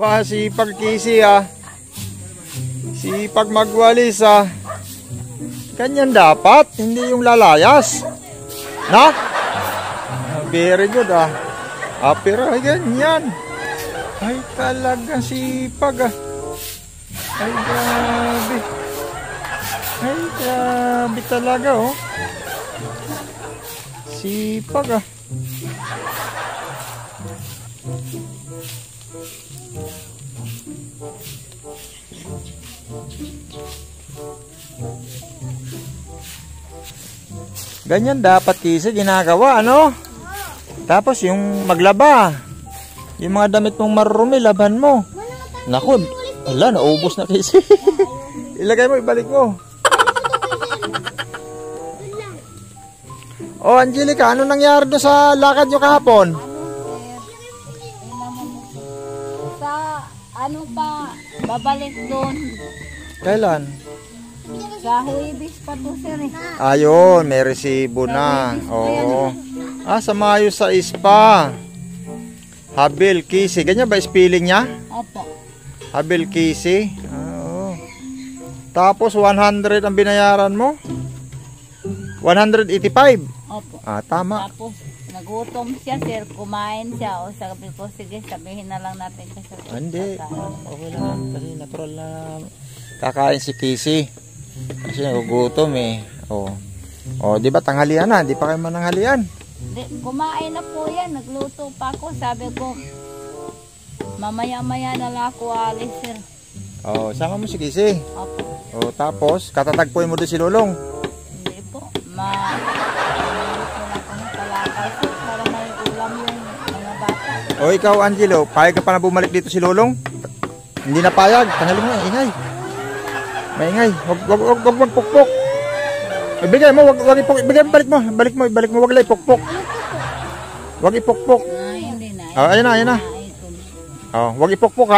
Sipag Kisi Sipag magwalis Ganyan dapat, hindi yung lalayas. Na? Very good pero ganyan. Ay talaga sipag Ay grabe. Ay grabe talaga Sipag Ganyan dapat Kisi ginagawa, ano? Tapos yung maglaba, yung mga damit mong marurumi, laban mo. Naku, ala, naubos na Kisi. Ilagay mo, ibalik mo. Oh, Angelica, ano nangyari doon sa lakad nyo kahapon? Babalik doon. Kailan? Sa Huwebes pa to sir Ayun, may resibo na. Oo. Sa Mayo sa Ispa. Habil Kisi. Ganyan ba spelling niya? Opo. Habil Kisi. Oo. Tapos 100 ang binayaran mo? 185? Opo. Tama. Tapos nagutom siya sir, kumain siya. O sabi ko, sige sabihin na lang natin kasi. Hindi. Okay lang. Kasi natural na kakain si Kisi. Kasi nagugutom di ba tanghalian na? Di pa kayo mananghalian? Kumain na po yan. Nagluto pa ako. Sabi ko, mamaya-maya na lang ako alis sir. Sama mo si Kisi. Opo. Tapos, katatagpuin mo doon si Lulong. Hindi po. Nagluto na ako ng kalakal sir para may ulam yung mga bata. Ikaw Angelo, payag ka pa na bumalik dito si Lulong? Hindi na payag. Tanggalin mo, ingay. Maingay, wag magpukpok. Ibigay mo, wag ipukpok. Ibigay mo, balik mo, wag lang ipukpok. Wag ipukpok. Hindi na. Ayan na. Wag ipukpok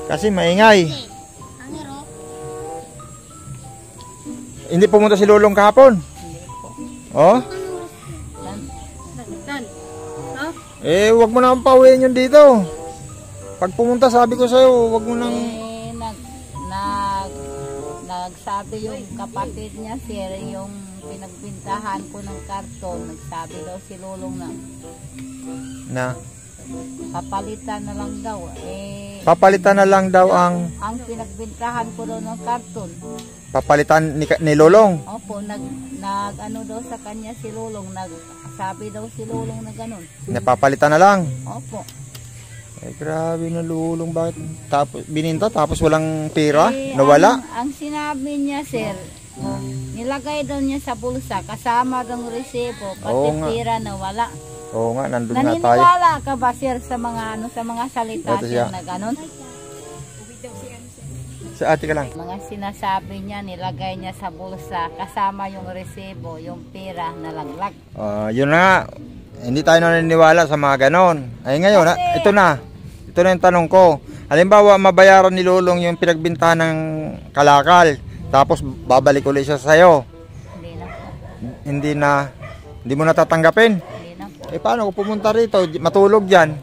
Kasi maingay. Hindi pumunta si Lulong kahapon? Hindi po. Wag mo na pauwiin yun dito. Pag pumunta, sabi ko sa'yo, wag mo nang... Nagsabi yung kapatid niya sir, yung pinagbintahan ko ng karton, nagsabi daw si Lulong na papalitan na lang daw. Papalitan na lang daw ang pinagbintahan ko daw ng karton. Papalitan ni Lulong? Opo, ano daw sa kanya si Lulong, nagsabi daw si Lulong na ganun. Napapalitan na lang? Opo. Grabe na Lulong, bakit bininta tapos walang pera? Nawala? Ang sinabi niya sir, nilagay daw niya sa bulsa kasama daw resibo, pati pera nawala. Oo nga, nandun nga tayo. Naniniwala ka ba sir sa mga salita niya na ganun? Sa ate ka lang. Mga sinasabi niya, nilagay niya sa bulsa kasama yung resibo, yung pera nalaglag. Yun na, hindi tayo naniniwala sa mga ganon. Ay ngayon, ito na yung tanong ko. Halimbawa, mabayaran ni Lulong yung pinagbintahan ng kalakal, tapos babalik ulit siya sa'yo. Hindi na po. Hindi mo natatanggapin? Hindi na po. Paano kung pumunta rito, matulog dyan?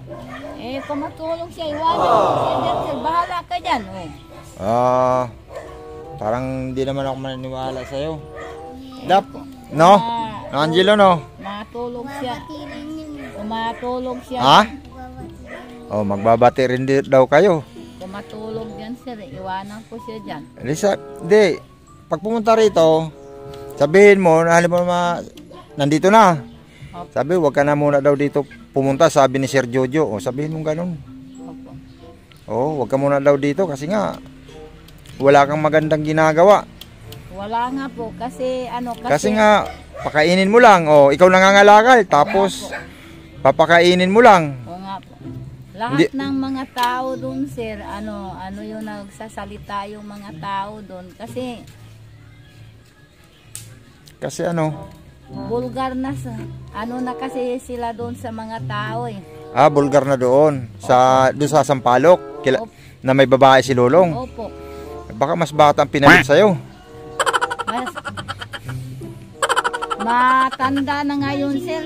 Kung matulog siya, iwanan ko siya dyan, sir. Bahala ka dyan. Parang hindi naman ako maniniwala sa'yo. No? Angelo, no? Matulog siya. Matulog siya. Magbabati rin daw kayo. Kung matulog yan sir, iwanan ko siya dyan. Hindi, pag pumunta rito, sabihin mo, halimbawa nandito na. Sabi, wag ka na muna daw dito pumunta, sabi ni Sir Jojo. Sabihin mo ganun. Wag ka muna daw dito kasi nga, wala kang magandang ginagawa. Wala nga po, kasi Kasi nga, pakainin mo lang. Ikaw nangangalakal, tapos papakainin mo lang. Lahat ng mga tao doon sir, ano yung nagsasalita yung mga tao doon kasi bulgar na na kasi sila doon sa mga tao bulgar na doon doon sa Sampaloc na may babae si Lulong. Opo. Baka mas bata ang pinalit sa'yo. Matanda na ngayon sir.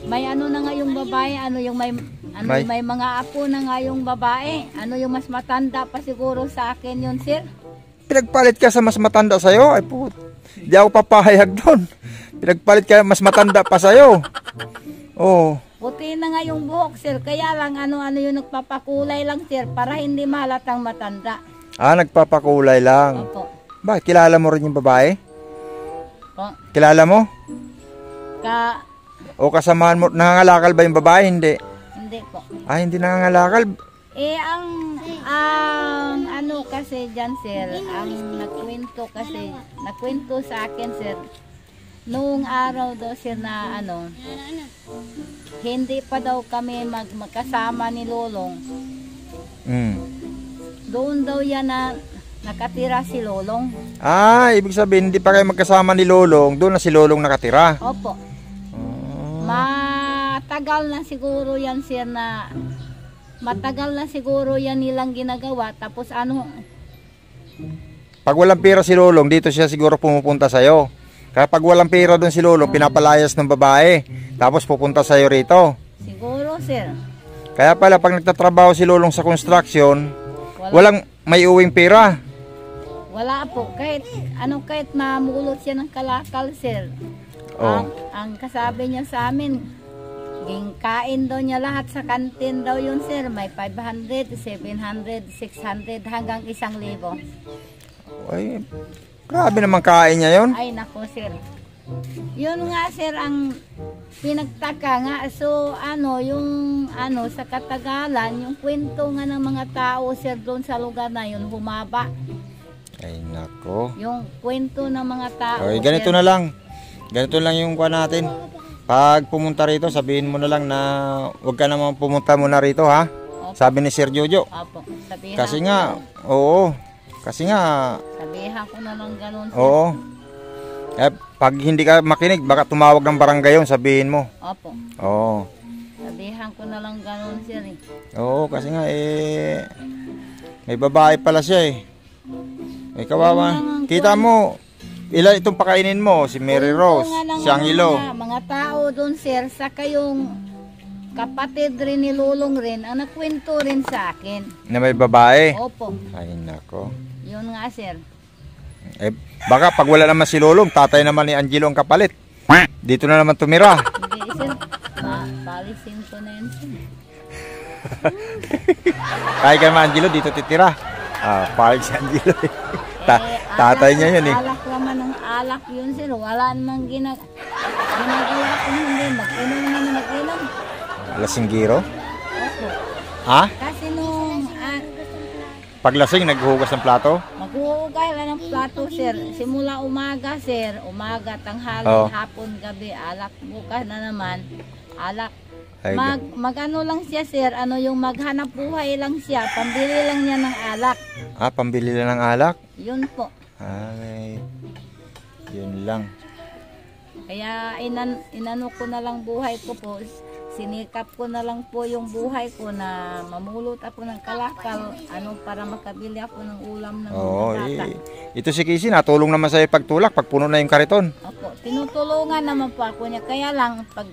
may ano na nga yung babae, ano yung may mga apo na nga yung babae. Ano yung mas matanda pa siguro sa akin yun, sir? Pinagpalit ka sa mas matanda sa'yo? Ay po, di ako papahayag doon. Pinagpalit ka mas matanda pa sa'yo. Oh. Puti na nga yung buhok, sir. Kaya lang ano-ano yung nagpapakulay lang, sir, para hindi mahalatang matanda. Ah, nagpapakulay lang. Opo. Ba, kilala mo rin yung babae? Po. Kilala mo? O kasamahan mo, nangangalakal ba yung babae? Hindi. Hindi po. Ah, hindi nangangalakal. Ang ano kasi dyan, sir, ang nagkwento sa akin, sir, noong araw daw, sir, na ano, hindi pa daw kami magkasama ni Lolong. Doon daw yan na nakatira si Lolong. Ah, ibig sabihin, hindi pa kayo magkasama ni Lolong, doon na si Lolong nakatira. Opo. Matagal na siguro yan, sir, matagal na siguro yan nilang ginagawa. Tapos ano, pag walang pera si Lolong, dito siya siguro pumupunta sa'yo. Kaya pag walang pera doon si Lolong, pinapalayas ng babae. Tapos pupunta sa'yo rito. Siguro, sir. Kaya pala pag nagtatrabaho si Lolong sa construction, walang may uwing pera. Wala po. Kahit mamulot siya ng kalakal, sir. Oh. Ang kasabi niya sa amin, kain daw niya lahat sa kantin daw yun, sir. May 500, 700, 600 hanggang 1,000. Ay, grabe naman kain niya yun. Ay, nako, sir. Yun nga, sir, ang pinagtaka nga. So, sa katagalan, yung kwento nga ng mga tao, sir, doon sa lugar na yun, humaba. Ay, nako. Yung kwento ng mga tao. Ay, ganito, sir, na lang. Ganito lang yung kuha natin. Pag pumunta rito, sabihin mo na lang na huwag ka naman pumunta muna rito, ha? Opo. Sabi ni Sir Jojo. Opo. Kasi nga, oo. Kasi nga, sabihan ko na lang ganun, sir. Oo. Eh, pag hindi ka makinig, baka tumawag ng barangay yun, sabihin mo. Opo. Oo. Sabihan ko na lang ganun, sir. Oo, kasi nga, may babae pala siya, May kawawa. Kita mo, ilan itong pakainin mo? Si Mary Rose, si Angelo. Mga tao doon, sir, saka yung kapatid rin ni Lolong rin, ang nakwento rin sa akin. Na may babae? Opo. Ay, nako. Yun nga, sir. Baka pag wala naman si Lolong, tatay naman ni Angelo ang kapalit. Dito na naman tumira. Hindi, sir. Palisin ko na yun, sir. Kaya ka naman, Angelo, dito titira. Palig si Angelo. Tatay niya yun, Alak naman ng alak yun, sir. Wala namang ginagawa ko hindi. Mag-inom naman mag-inom. Lasinggiro? Opo. Ha? Kasi nung paglasing, naghuhugas ng plato? Maghuhugay lang ng plato, sir. Simula umaga, sir. Umaga, tanghali, hapon, gabi, alak. Bukas na naman, alak. Mag-ano lang siya, sir. Yung maghanap buhay lang siya. Pambili lang niya ng alak. Pambili lang ng alak? Yun po. Ay, yun lang. Kaya inano ko na lang buhay ko po. Sinikap ko na lang po yung buhay ko na mamulot ako ng kalakal para makabili ako ng ulam ng mga bata. Ito si Casey, natulong naman sa'yo pagtulak, pag puno na yung kariton. Opo, tinutulungan naman po ako niya. Kaya lang, pag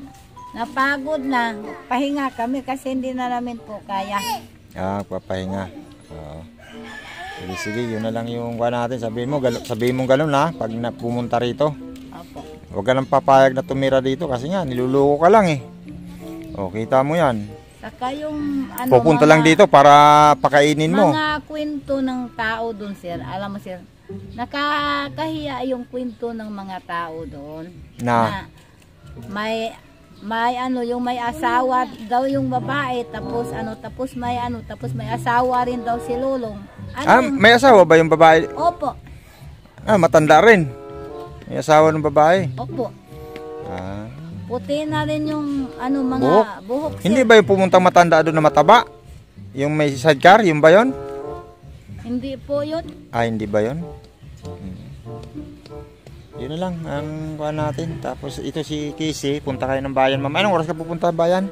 napagod na, pahinga kami kasi hindi na namin po kaya. Papahinga. Sige, yun na lang yung kuha natin. Sabihin mo ganun ha, pag pumunta rito. Opo. Huwag ka nang papayag na tumira dito kasi nga, niluluko ka lang kita mo yan. Saka yung pupunta lang dito para pakainin mo. Mga kwento ng tao doon, sir. Alam mo, sir, nakakahiya yung kwento ng mga tao doon. Na may yung may asawa daw yung babae, tapos may asawa rin daw si Lolong. May asawa ba yung babae? Opo. Matanda rin. May asawa ng babae? Opo. Puti na rin yung mga buhok, sir. Hindi ba yung pumuntang matanda doon na mataba? Yung may sidecar, yung ba yun? Hindi po yun. Hindi ba yun? Yun na lang ang kuha natin. Tapos ito si Casey, punta kayo ng bayan. Anong oras ka pupunta bayan?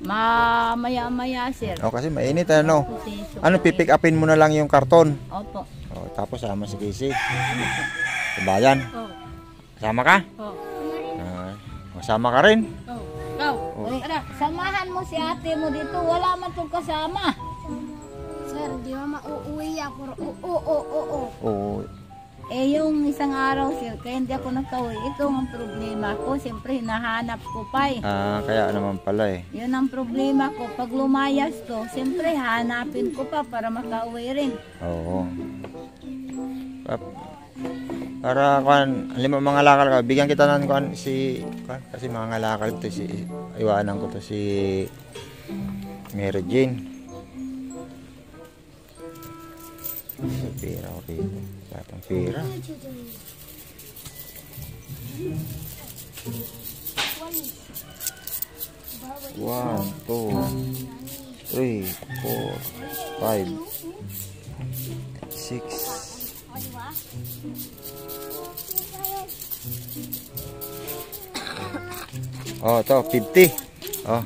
Maya-maya, sir. Kasi mainit pipick upin mo na lang yung karton. Opo. Tapos sama si Casey. Sa bayan. Sama ka? Masama ka rin. Oh, ikaw. Samahan mo si ate mo dito. Wala man itong kasama. Sir, di ba mauuwi ako? Oo. Oo. Eh, yung isang araw, sir, kaya hindi ako nagkauwi. Ito ang problema ko. Siyempre, hinahanap ko pa eh. Kaya naman pala eh. Yun ang problema ko. Pag lumayas to, siyempre, hanapin ko pa para makauwi rin. Oo. Para kan, lima mga lakal ka, bigyan kita ng kan si kan, kasi mga lakal to si iwanan ko to si Mary Jane. Pera okay. Batang pera. One, two, three, four, five, six. Oh, to 50. Oh.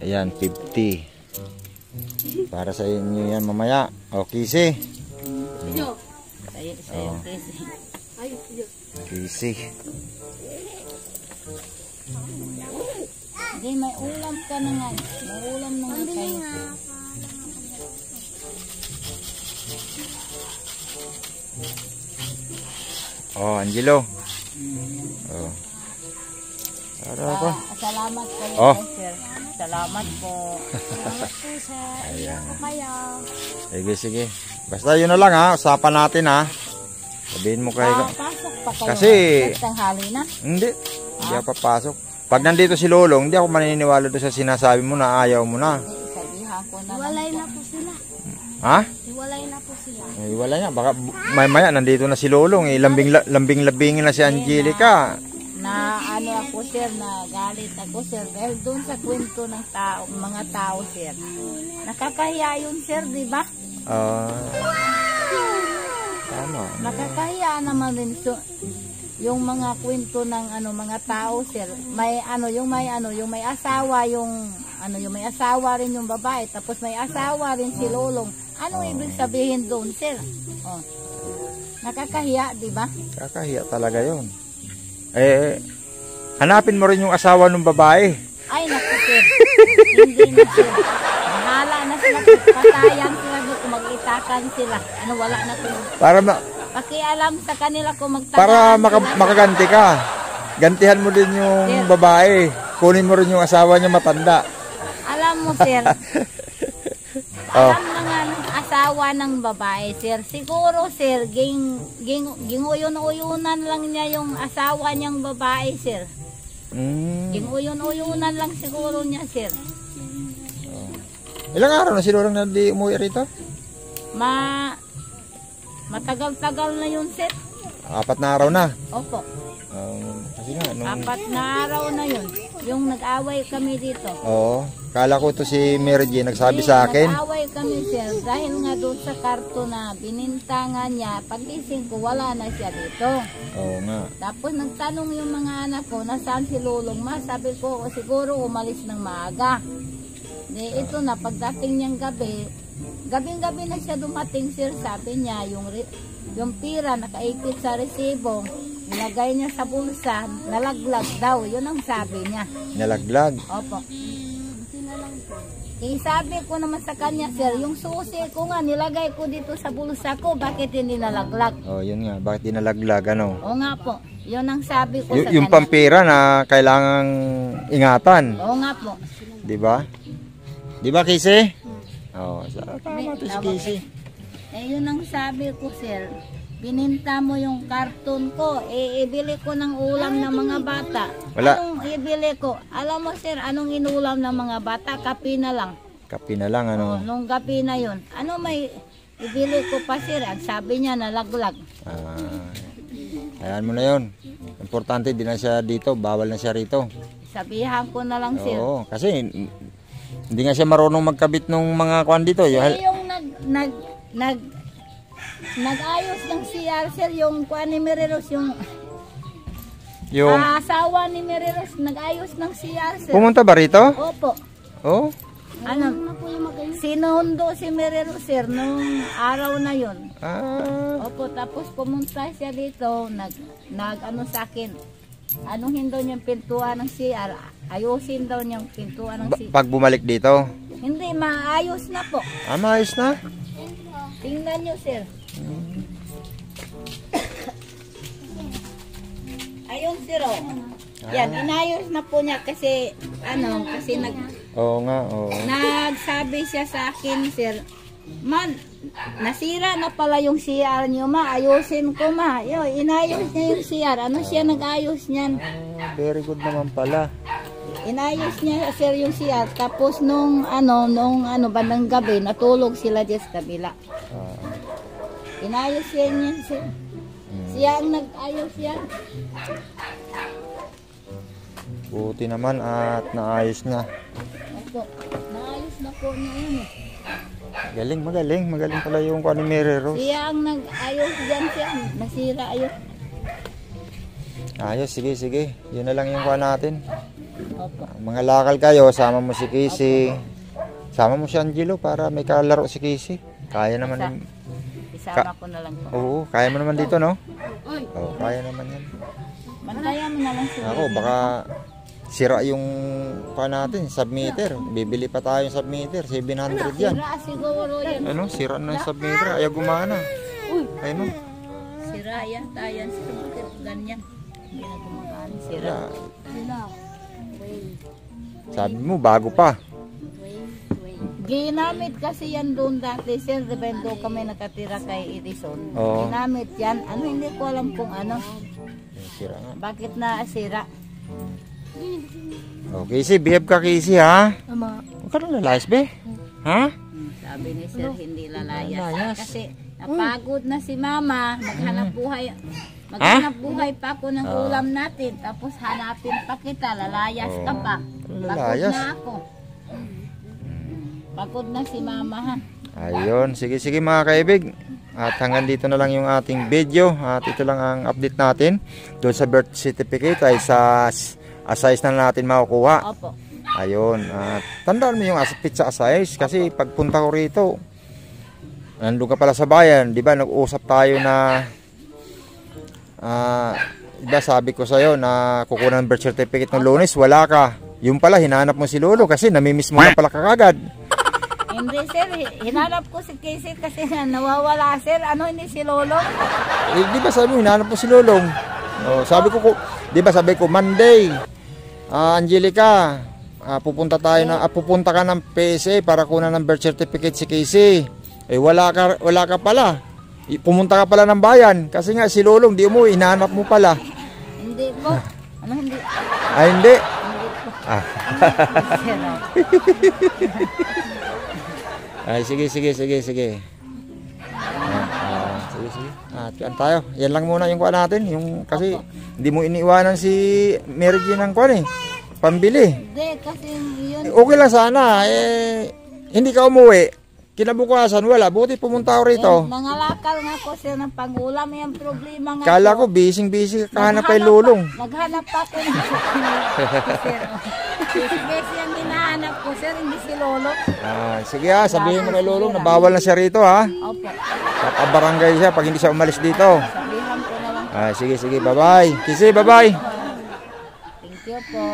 Ayan, 50. Para sa inyo yan mamaya. O, kisi. Oh. Kisi. Hindi, may ulam ka na nga. May ulam na nga kayo. Oh, Angelo. Oh. Para ako. Salamat po, Oh. sir. Salamat po. Salamat po, sir. Ayan. Ako kayo. Sige, sige. Basta yun na lang ha. Usapan natin ha. Sabihin mo kay... Pasok pa kayo. Kasi- Tanghali na. Hindi. Hindi ako papasok. Pag nandito si Lolong, hindi ako maniniwala doon sa sinasabi mo na ayaw mo na. Sabihan ko na. Iwalay na po sila. Ha? Iwalay na po sila. Ay, wala niya. Baka maya nandito na si Lolong. Eh. Lambing-labingin na si Angelica. Na ano ako, sir, na galit ako, sir. Dahil doon sa kwento ng tao, mga tao, sir. Nakakahiya yun, sir, di ba? Tama. Nakakahiya naman rin yung mga kwento ng mga tao, sir. May yung may asawa, yung may asawa rin yung babae, tapos may asawa rin si Lolong. Ano ibig sabihin doon, sir? Oh. Nakakahiya, di ba? Kakahiya talaga yun. Eh, hanapin mo rin yung asawa ng babae. Ay, naku, sir. Hindi na, sir. Bahala na sila. Patayan sila kung mag-itakan sila. Wala na sila. Pakialam sa kanila kung magtagaan Para sila. makaganti ka. Gantihan mo din yung babae. Kunin mo rin yung asawa niya matanda. Alam mo, sir. Alam na nga ng asawa ng babae, sir. Siguro, sir, ginguyon-uyunan lang niya yung asawa niyang babae, sir. Ginguyon-uyunan lang siguro niya, sir. Ilang araw na si Lolong na di umuwi rito? Matagal-tagal na yun, sir. 4 na araw na. Opo. Kasi nga, 4 na araw na yun. Yung nag-away kami dito. Oo. Kala ko ito si Mary Jane nagsabi sa akin. Nag-away kami, sir. Dahil nga doon sa karto na binintangan niya, pagising ko, wala na siya dito. Oo nga. Tapos nagtanong yung mga anak ko, nasaan si Lolong ma? Sabi ko, siguro umalis ng maaga. Ito na, pagdating niyang gabi, gabing-gabi na siya dumating, sir. Sabi niya, yung pira nakaipit sa resibo, nilagay niya sa bulsa, nalaglag daw. Yun ang sabi niya. Nalaglag? Opo. Sabi ko naman sa kanya, sir, yung susi ko nga, nilagay ko dito sa bulsa ko, bakit hindi nalaglag? Oh, yun nga, bakit di nalaglag, ano? Oo nga po, yun ang sabi ko sa Yung kanya. pampira na kailangang ingatan. Oo nga po. Di ba? Di ba, Kisi? Oo, tama to si Kisi. Yun ang sabi ko, sir. Bininta mo yung karton ko, ibili ko ng ulam ng mga bata. Wala. Anong ibili ko? Alam mo, sir, anong inulam ng mga bata? Kape na lang. Kape na lang, ano? Nung gabi na yun. Ano may ibili ko pa, sir? Ang sabi niya, nalaglag. Ayan mo na yun. Importante, di na siya dito. Bawal na siya rito. Sabihan ko na lang, sir. Oo, kasi hindi nga siya marunong magkabit ng mga kwan dito. Yung nag-ayos ng CR, sir, yung kuan ni Meriros, yung asawa ni Meriros, nag-ayos ng CR, sir. Pumunta ba rito? Opo. Oo. Sinundo si Meriros, sir, nung araw na yun. Ah. Opo, tapos pumunta siya dito, nag sa akin. anuhin daw niyang pintuan ng CR. Ayusin daw niyang pintuan ng CR. Pag bumalik dito. Hindi, maayos na po. Maayos na. Tingnan niyo, sir. Ayun, sir, oh. Yan, inayos na po niya kasi, kasi Oo nga, oo. nagsabi siya sa akin, sir, man, nasira na pala yung CR niyo, ma. Ayusin ko, ma. Yo, inayos niya yung CR. Ano siya nag-ayos niyan? Very good naman pala. Inayos niya, sir, yung CR. Tapos nung bandang gabi, natulog sila dyan sa kabila. Inayos niya, sir. Siya ang nag-ayos yan. Buti naman at naayos na. Opo, naayos na po niya yun eh. Magaling pala yung kuha ni Mary Rose. Siya ang nag-ayos dyan, siya. Nasira ayos. Ayos, sige. Yun na lang yung kuha natin. Opo. Mga lakal kayo, sama mo si Casey. Sama mo si Angelo para may kalaro si Casey. Kaya naman yun. Isama ko na lang po. Oo, kaya mo naman dito, no? Oo, kaya naman yan. Kaya mo na lang sir. Ako, baka sira yung kuha natin, submeter. Bibili pa tayo yung submeter, 700 yan. Sira siguro yan. Ano, sira na yung submeter, ayaw gumana. Ayun, no? Sira yan, tayan. Bakit ganyan? Hindi na gumagana. Sira. Sabi mo, bago pa. Ginamit kasi yan doon dati, sir. Depende kami nakatira kay Edison. Oo. Ginamit yan. Hindi ko alam kung ano. Sira nga. Bakit na sira? Oh, Casey, behave ka, Casey, ha? Ama. Huwag ka nang lalayas, be. Ha? Sabi ni sir, hindi lalayas. Lalayas. Kasi napagod na si mama. Maghanap buhay pa ako ng ulam natin. Tapos hanapin pa kita. Lalayas ka pa. Lalayas. Pagod na ako. Pagod na si mama, ha? Ayun, sige mga kaibig. At hanggang dito na lang yung ating video. At ito lang ang update natin. Doon sa birth certificate ay sa size na natin makukuha. Opo. Ayun. At tandaan mo yung pizza size. Kasi pagpunta ko rito, nandun ka pala sa bayan. Diba nag-usap tayo na diba sabi ko sa'yo na kukuha ng birth certificate ng Lunes, wala ka. Yung pala, hinanap mo si Lolo kasi namimiss mo na pala kagad. Hindi sir, hinanap ko si Casey kasi nawawala sir. Hindi si Lolo? Di ba sabi mo, hinanap mo si Lolong? Oh, di ba sabi ko, Monday, Angelica, pupunta ka ng PSA para kunan ng birth certificate si Casey. Wala ka pala. Pumunta ka pala ng bayan kasi nga si Lolong, di mo, hinanap mo pala. Hindi po. Hindi? Hindi. Ay, sige. Sige. Sige. Yan tayo. Yan lang muna yung kuha natin. Kasi hindi mo iniiwanan si Mary Jean ng kuha pambili. Hindi, kasi yun. Okay lang sana. Hindi ka umuwi. Kinabukasan, wala. Buti pumunta ako rito. Nangalakal nga ko siya ng pangulam. Yung problema nga Kala ko, busy kahanap kay Lolong. Naghanap pa ako ng Casey ang hinahanap ko, sir. Hindi si Lolo. Sige sabihin mo kay Lolong na bawal na siya rito, ha? Opo. Papabarangay siya pag hindi siya umalis dito. Sabihan ko na lang. Sige. Bye-bye. Kisi, bye-bye. Thank you po.